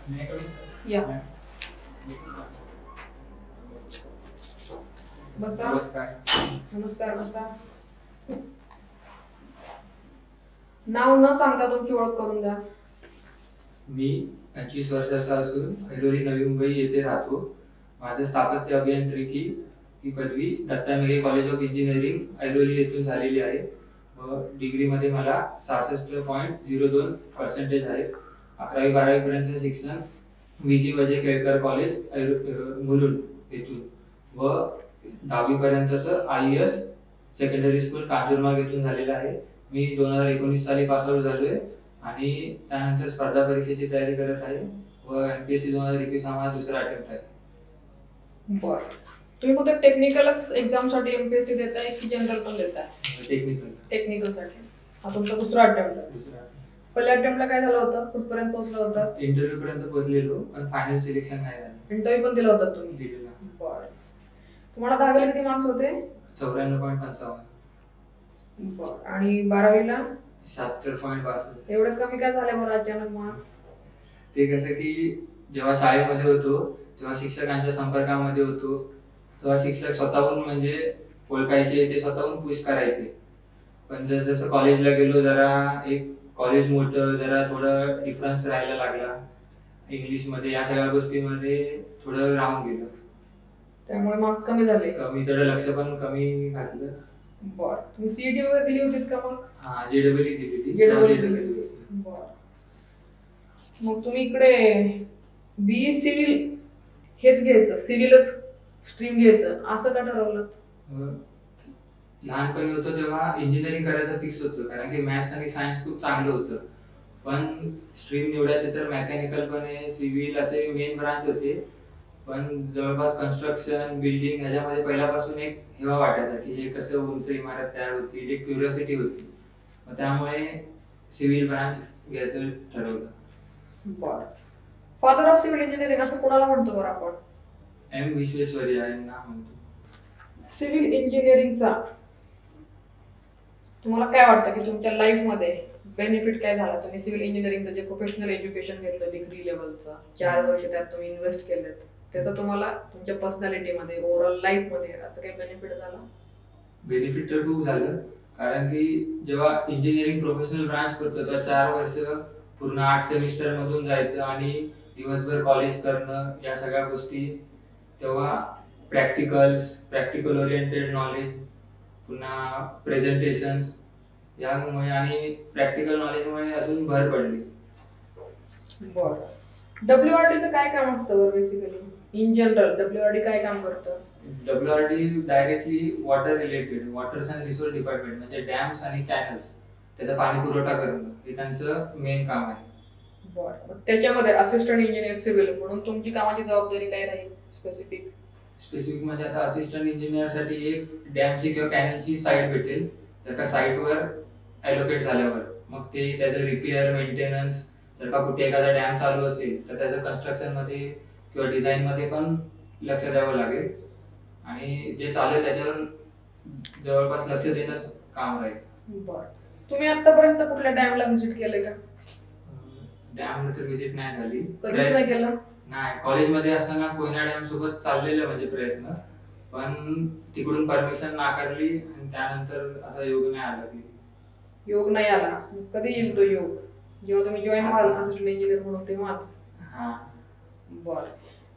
या बसा. नमस्कार बसा. नाव न सांगता तुमची ओळख करून द्या. मी 25 वर्षाचा असून ऐरोली नवी मुंबई येथे राहतो. माझं स्थापत्य अभियांत्रिकी ही पदवी Datta Meghe college of engineering Airoli येथून झालेली आहे व डिग्रीमध्ये मला 66.02% आहे. 11वी-12वी पर्यंत शिक्षण VG वजे केळकर कॉलेज मुलुंड येथून व 10वी पर्यंतचं IES सेकंडरी स्कूल कांजूरमार्ग येथून झालेलं आहे. मी 2019 साली पास आउट झालोय आणि त्यानंतर स्पर्धा परीक्षेची तयारी करत आहे व MPSC 2021 हा माझा दुसरा अटेम्प्ट आहे. बरं, तुम्ही फक्त टेक्निकलच एक्झाम साठी MPSC देताय की जनरल पण देताय? टेक्निकल साठी हा तुमचा दुसरा अटेम्प्ट आहे. पहिल्या अटेम्प्टला काय झालं होतं? कुठपर्यंत पोहोचला होता? इंटरव्ह्यू पर्यंत पोहोचलेलो पण फायनल सिलेक्शन नाही झालं. इंटरव्ह्यू पण दिला होता तुम्ही? दिलेला. बरं, तुम्हाला 10वीला किती मार्क्स होते? 94.55. बरं, आणि 12वीला? 76.62. एवढे कमी काय झाले बरं अचानक मार्क्स? ते कसं की जेव्हा शाळेमध्ये होतो तेव्हा शिक्षकांच्या संपर्कामध्ये होतो तेव्हा शिक्षक स्वतःहून म्हणजे ओळखायचे, ते स्वतःहून पुश करायचे. पण जसं कॉलेजला गेलो जरा एक कॉलेज मोठं, जरा थोडं डिफरन्स राहायला लागला इंग्लिशमध्ये, या सगळ्या गोष्टीमध्ये थोडं राहून गेलं. त्यामुळे मार्क्स कमी झाले? कमी, थोडं लक्ष पण कमी घातलं. बरं, तुम्ही CET वगैरे दिली होती का मग? हा, JEE दिली. बरं, मग तुम्ही इकडे BE सिव्हिल हेच घ्यायचं, सिव्हिलच स्ट्रीम घ्यायचं असं का ठरवलं? लहानपणी होतं तेव्हा इंजिनिअरिंग करायचं फिक्स होतं कारण की मॅथ्स आणि सायन्स खूप चांगलं होतं. पण स्ट्रीम निवडायचं तर मेकॅनिकल पण आहे, सिव्हिल असे मेन ब्रांच होते. पण जवळपास कन्स्ट्रक्शन, बिल्डिंग ह्याच्यामध्ये पहिल्यापासून एक हेवा वाटायचा की हे कसं उंच इमारत तयार होतील, एक क्युरिओसिटी होती. मग त्यामुळे सिव्हिल ब्रांच घ्यायचं ठरवलं. बरं, फादर ऑफ सिव्हिल इंजिनिअरिंग असं कोणाला म्हणतो बरं आपण? M. विश्वेश्वरैया यांना म्हणतो. सिव्हिल इंजिनिअरिंगचा तुम्हाला काय वाटतं की तुमच्या लाईफमध्ये बेनिफिट काय झाला? तुम्ही सिव्हिल इंजिनिअरिंगचं जे प्रोफेशनल एज्युकेशन घेतलं डिग्री लेवलचं, 4 वर्ष त्यात तुम्ही इन्व्हेस्ट केलेत, त्याचा तुम्हाला तुमच्या पर्सनॅलिटीमध्ये, ओव्हरऑल लाईफमध्ये असं काही बेनिफिट झाला? बेनिफिट तर खूप झालं कारण की जेव्हा इंजिनिअरिंग प्रोफेशनल ब्रांच करतो तेव्हा 4 वर्ष पूर्ण 8 सेमिस्टर मधून जायचं आणि दिवसभर कॉलेज करणं, या सगळ्या गोष्टी. तेव्हा प्रॅक्टिकल ओरिएंटेड नॉलेज, पुन्हा प्रेझेंटेशन्स यामुळे आणि प्रॅक्टिकल नॉलेजमुळे अजून भर पडली. बरं, WRDचं काय काम असतं बरं बेसिकली? इन जनरल WRD काय काम करतं? WRD directly water related, waters and resource department म्हणजे डॅम्स आणि कॅनल्स, त्याचा पाणी पुरवठा करणं हे त्यांचं मेन काम आहे. बरं, त्याच्यामध्ये असिस्टंट इंजिनियर सिव्हिल म्हणून तुमची कामाची जबाबदारी काय राहील स्पेसिफिक म्हणजे आता असिस्टंट इंजिनियर साठी एक डॅमची किंवा कॅनलची साईट भेटेल. जर का साईटवर ॲलोकेट झाल्यावर मग ते त्याचं रिपेअर, मेंटेनन्स, जर का कुठे एखादा डॅम चालू असेल तर त्याचं कन्स्ट्रक्शन मध्ये किंवा डिझाईन मध्ये पण लक्ष द्यावं लागेल आणि जे चालू आहे त्याच्यावर जवळपास लक्ष देणं काम राहील. बरं, तुम्ही आतापर्यंत कुठल्या डॅमला व्हिजिट केले का? डॅमला तर व्हिजिट नाही झाली. कधीच नाही केलं? नाही, कॉलेजमध्ये असताना कोयना डॅम सोबत चाललेलं म्हणजे प्रयत्न, पण तिकडून परमिशन नाकारली आणि त्यानंतर असा योग नाही आला. योग नाही आला? कधी येईल तो योग? जेव्हा तुम्ही जॉईन व्हाल असिस्टंट इंजिनियर म्हणून तेव्हाच? हा. बरं,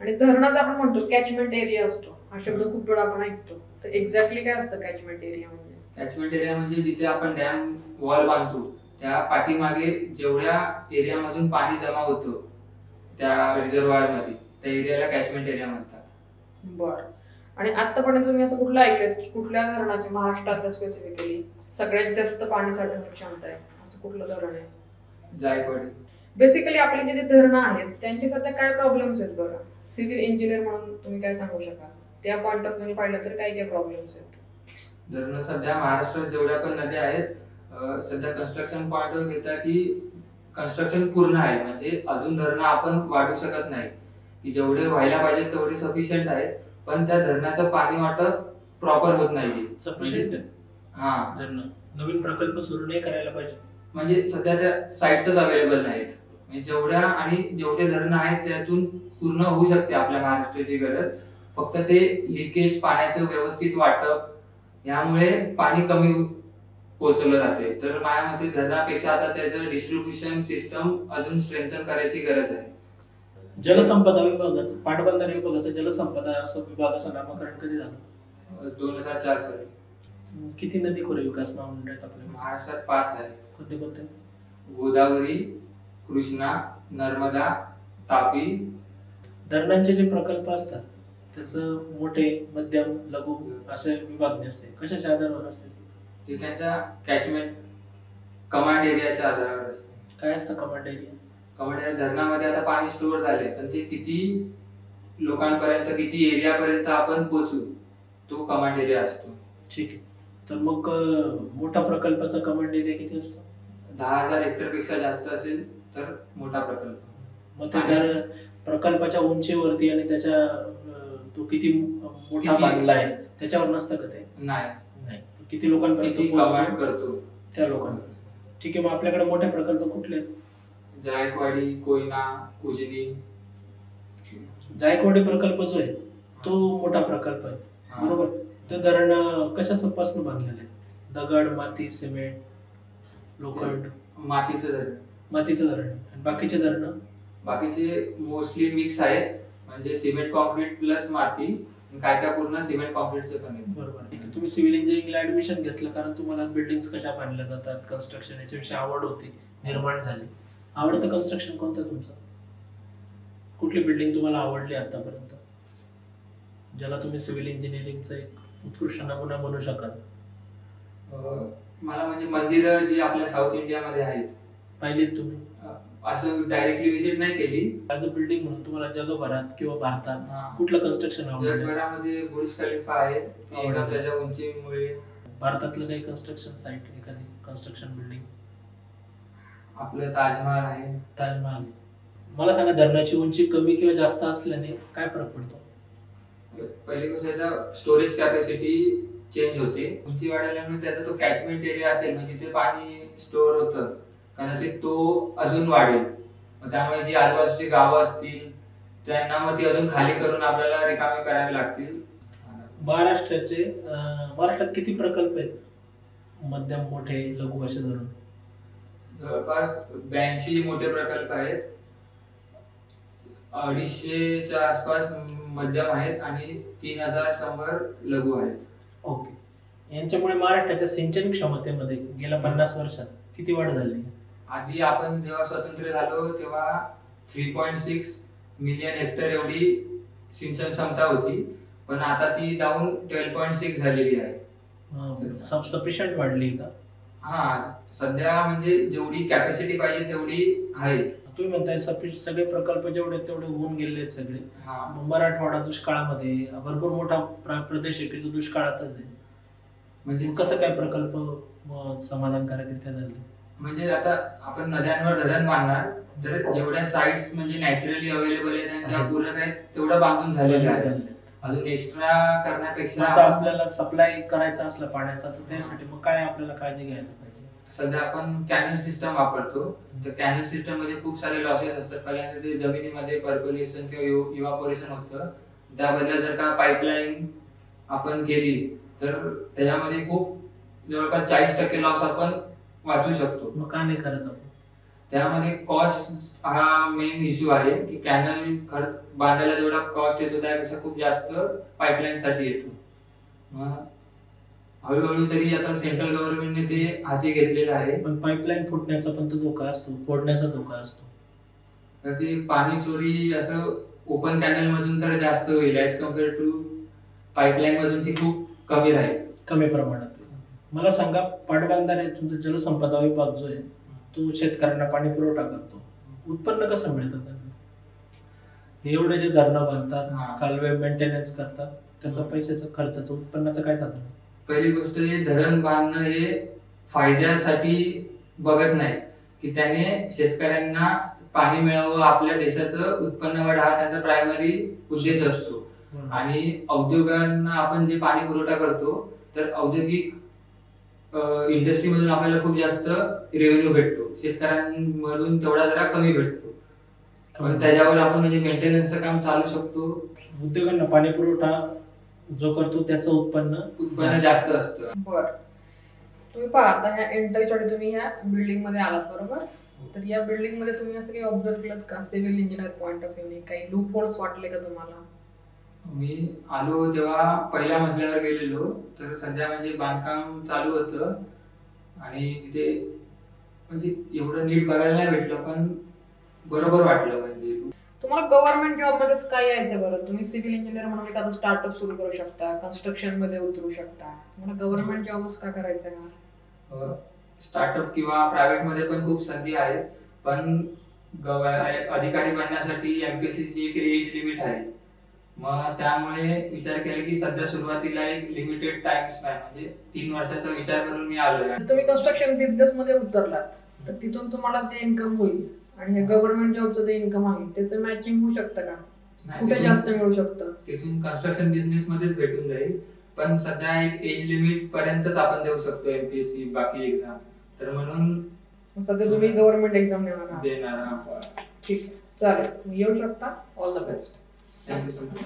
आणि धरणाचा आपण म्हणतो कॅचमेंट एरिया असतो, हा शब्द खूप वेळा आपण ऐकतो, तर एक्झॅक्टली काय असतं कॅचमेंट एरिया म्हणजे? कॅचमेंट एरिया म्हणजे जिथे आपण डॅम वॉल बांधतो त्या पाठीमागे जेवढ्या एरियामधून पाणी जमा होतं त्या रिझर्व्हायर मध्ये, त्या एरियाला कॅचमेंट एरिया म्हणतात. बरं, आणि आतापर्यंत तुम्ही असं कुठलं ऐकलं की कुठल्या धरणाचे महाराष्ट्रातल्या स्पेसिफिकली सगळ्यात जास्त पाणी साठवण्याची क्षमता आहे असं कुठलं धरण आहे? जायकवाडी. बेसिकली आपले जे धरणं आहेत त्यांचे सध्या काय प्रॉब्लेम्स आहेत बरं? सिव्हिल इंजिनियर म्हणून तुम्ही काय सांगू शकाल? त्या पॉइंट ऑफ व्ह्यू पाहिलं तर काय काय प्रॉब्लेम्स आहेत? धरणं सध्या महाराष्ट्रात जेवढ्या पण नद्या आहेत सध्या कन्स्ट्रक्शन पॉइंट ऑफ घेता की कन्स्ट्रक्शन पूर्ण आहे, म्हणजे अजून धरणं आपण वाढवू शकत नाही की जेवढे व्हायला पाहिजे तेवढे सफिशियंट आहेत, पण त्या धरणाचं पाणी वाटप प्रॉपर होत नाहीये. हा, नवीन प्रकल्प सुरू नाही करायला पाहिजे म्हणजे सध्या त्या साईट्सच अवेलेबल नाहीत. जेवढे धरणं आहेत त्यातून पूर्ण होऊ शकते आपल्या महाराष्ट्राची गरज. फक्त ते लिकेज, पाण्याचं व्यवस्थित वाटप यामुळे पाणी कमी पोहोचवलं जाते. तर माझ्या मते धरणापेक्षा आता त्याचं डिस्ट्रीब्युशन सिस्टम अजून स्ट्रेंथन करायची गरज आहे. जलसंपदा विभागाचं, पाटबंधारे विभागाचं जलसंपदा असं विभागाचं नामकरण कधी झालं? 2004 साली. किती नदी खोरे विकास महामंडळ आहेत आपल्या महाराष्ट्रात 5 आहे. कोणते कोणते? गोदावरी, कृष्णा, नर्मदा, तापी. धरणांचे जे प्रकल्प असतात त्याचं मोठे, मध्यम, लघु असे विभागणी असते. कशाच्या आधारावर असते? ते त्यांच्या कॅचमेंट कमांड एरियाच्या आधारावर असते. काय असतं कमांड एरिया? कमांड एरिया धरणामध्ये आता पाणी स्टोअर झाले, पण ते किती लोकांपर्यंत, किती एरियापर्यंत आपण पोहोचू, तो कमांड एरिया असतो. ठीक आहे. तर मग मोठा प्रकल्पाचा कमांड एरिया किती असतो? 10,000 हेक्टर पेक्षा जास्त असेल तर मोठा प्रकल्प. मग ते प्रकल्पाच्या उंचीवरती आणि त्याच्या तो किती मोठा बांधला आहे त्याच्यावर नसतं का ते? नाही, किती लोकांपर्यंत कमांड करतो त्या लोकांना. ठीक आहे. मग आपल्याकडे मोठे प्रकल्प कुठले? जायकवाडी, कोयना, उजनी. जायकवाडी प्रकल्प जो आहे तो मोठा प्रकल्प आहे, बरोबर. ते धरण कशाचं पासून बांधलेलं आहे? दगड, माती, सिमेंट, लोखंड? मातीचं धरण. आणि बाकीचे धरण? बाकीचे मोस्टली मिक्स आहेत, म्हणजे सिमेंट कॉन्क्रीट प्लस माती. काय पूर्ण सिमेंट कॉन्क्रीटचे पण आहेत. बरोबर. तुम्ही सिव्हिल इंजिनिअरिंगला ऍडमिशन घेतलं कारण तुम्हाला बिल्डिंग्स कशा बांधल्या जातात, कन्स्ट्रक्शन याच्याविषयी आवड होती, निर्माण झाली. आवडतं कन्स्ट्रक्शन कोणतं तुमचं? कुठली बिल्डिंग तुम्हाला आवडली आतापर्यंत, ज्याला तुम्ही सिव्हिल इंजिनिअरिंगचा एक उत्कृष्ट नमुना म्हणू शकाल? मला म्हणजे मंदिरं जी आपल्या साऊथ इंडियामध्ये आहेत पाहिलीत तुम्ही? असं डायरेक्टली व्हिजिट नाही केली. ॲज अ बिल्डिंग म्हणून तुम्हाला जगभरात किंवा भारतात कुठलं कन्स्ट्रक्शन आवडलं? जगभरामध्ये बुर्ज खलिफा आहे, एकदम त्याच्या उंचीमुळे. भारतातलं काही कन्स्ट्रक्शन साईट, एखादी कन्स्ट्रक्शन बिल्डिंग? आपलं ताजमहल आहे. ताजमहल. मला सांगा, धरणाची उंची कमी किंवा जास्त असल्याने काय फरक पडतो? पहिली गोष्ट त्याचा स्टोरेज कॅपॅसिटी चेंज होते. उंची वाढल्यामुळे त्याचा तो कॅचमेंट एरिया असेल, म्हणजे जिथे पाणी स्टोअर होतं, कदाचित तो अजून वाढेल. त्यामुळे जी आजूबाजूची गावं असतील त्यांना मग ती अजून खाली करून आपल्याला रिकामे करावे लागतील. महाराष्ट्रात किती प्रकल्प आहेत, मध्यम, मोठे, लघु असे धरून? जवळपास 82 मोठे प्रकल्प आहेत, 250च्या आसपास मध्यम आहेत आणि 3100 लघु आहेत. ओके. यांच्यामुळे महाराष्ट्राच्या सिंचन क्षमतेमध्ये गेल्या 50 वर्षात किती वाढ झाली? आधी आपण जेव्हा स्वतंत्र झालो तेव्हा 3.6 मिलियन हेक्टर एवढी सिंचन क्षमता होती, पण आता ती जाऊन 12.6 झालेली आहे. सफिशियंट वाढली का? हा, सध्या म्हणजे जेवढी कॅपॅसिटी पाहिजे तेवढी आहे. तुम्ही म्हणताय सगळे प्रकल्प जेवढे तेवढे होऊन गेले आहेत सगळे. मराठवाडा दुष्काळामध्ये, भरपूर मोठा प्रदेश आहे की जो दुष्काळातच आहे. म्हणजे कसं काय प्रकल्प समाधानकारकरित्या झाले? म्हणजे आता आपण नद्यांवर धरण बांधणार तर जेवढ्या साइट्स म्हणजे नॅचरली अवेलेबल आहेत आणि त्या पूरक आहेत तेवढं बांधून झालेलं आहे. अजून एक्स्ट्रा करण्यापेक्षा आता आपल्याला सप्लाय करायचा असला पाण्याचा तर त्यासाठी मग काय आपल्याला काळजी घ्यायला पाहिजे? सध्या आपण कॅनल सिस्टम वापरतो. तर कॅनल सिस्टम मध्ये खूप सारे लॉसेस असतात. पहिल्यांदा ते जमिनीमध्ये पर्क्युलेशन किंवा इव्हापोरेशन होतं. त्याबद्दल जर का पाईपलाईन आपण केली तर त्याच्यामध्ये खूप जवळपास 40% लॉस आपण वाचू शकतो. मग का नाही करत आपण? त्यामध्ये कॉस्ट हा मेन इश्यू आहे की कॅनल बांधायला जेवढा कॉस्ट येतो त्यापेक्षा खूप जास्त पाईपलाईन साठी येतो. हळूहळू तरी आता सेंट्रल गव्हर्नमेंटने ते हाती घेतलेलं आहे. पण पाईपलाईन फुटण्याचा पण तो धोका असतो, फोडण्याचा धोका असतो. तर ते पाणी चोरी असं ओपन कॅनल मधून तर जास्त होईल ऍज कम्पेअर टू पाईपलाईन मधून ती खूप कमी राहील, कमी प्रमाणात. मला सांगा, पाटबंधारे तुमचा जलसंपदा विभाग जो आहे तो शेतकऱ्यांना पाणी पुरवठा करतो, उत्पन्न कसं मिळतं त्यांना? एवढे जे धरणं बांधतात, कालवे मेंटेनन्स करतात, त्याचा पैशाचं खर्चाचं उत्पन्नाचं काय साधन? पहिली गोष्ट, हे धरण बांधणं हे फायद्यासाठी बघत नाही की त्याने शेतकऱ्यांना पाणी मिळावं, आपल्या देशाचं उत्पन्न वाढ हा त्यांचा प्रायमरी उद्देश असतो. आणि औद्योगांना आपण जे पाणी पुरवठा करतो तर औद्योगिक इंडस्ट्रीमधून आपल्याला खूप जास्त रेव्हेन्यू भेटतो, शेतकऱ्यांमधून तेवढा जरा कमी भेटतो. पण त्याच्यावर आपण म्हणजे मेंटेनन्सचं काम चालू शकतो. उद्योगांना पाणी पुरवठा जो करतो त्याचं उत्पन्न जास्त असतं. बरं, तुम्ही पहा आता ह्या एंट्रीसाठी तुम्ही ह्या बिल्डिंग मध्ये आलात बरोबर. तर या बिल्डिंग मध्ये तुम्ही असं काही ऑब्झर्व केलं का सिव्हिल इंजिनियर पॉइंट ऑफ व्ह्यूने काही लूप होल्स वाटले का तुम्हाला? मी आलो तेव्हा पहिल्या मजल्यावर गेलेलो, तर सध्या म्हणजे बांधकाम चालू होतं आणि तिथे म्हणजे एवढं नीट बघायला नाही भेटलं, पण बरोबर वाटलं. म्हणजे तुम्हाला गव्हर्नमेंट जॉब मध्येच काय यायचं बरं? तुम्ही सिव्हिल इंजिनियर म्हणून एखादा स्टार्टअप सुरू करू शकता, कन्स्ट्रक्शन मध्ये उतरू शकता, तुम्हाला गव्हर्नमेंट जॉबच का करायचा आहे? स्टार्टअप किंवा प्रायव्हेट मध्ये पण खूप संधी आहेत, पण अधिकारी बनण्यासाठी एमपीएससी ची एक एज लिमिट आहे. मग त्यामुळे विचार केला की सध्या सुरुवातीला एक लिमिटेड टाइम स्पॅन म्हणजे 3 वर्षाचा विचार करून मी आलोय. तुम्ही कन्स्ट्रक्शन बिझनेस मध्ये उतरलात तर तिथून तुम्हाला जे इन्कम होईल आणि हे गव्हर्नमेंट जॉबचं जे इन्कम आहे त्याचं मॅचिंग होऊ शकतं का? कुठे जास्त मिळू शकतं? तिथून कन्स्ट्रक्शन बिझनेस मध्येच भेटून जाईल, पण सध्या एक एज लिमिट पर्यंतच आपण देऊ शकतो एमपीएससी बाकी एक्झाम. तर म्हणून सध्या तुम्ही गव्हर्नमेंट एक्झाम देणार आहात. ठीक आहे, चालेल, येऊ शकता. All the best. Thank you so much.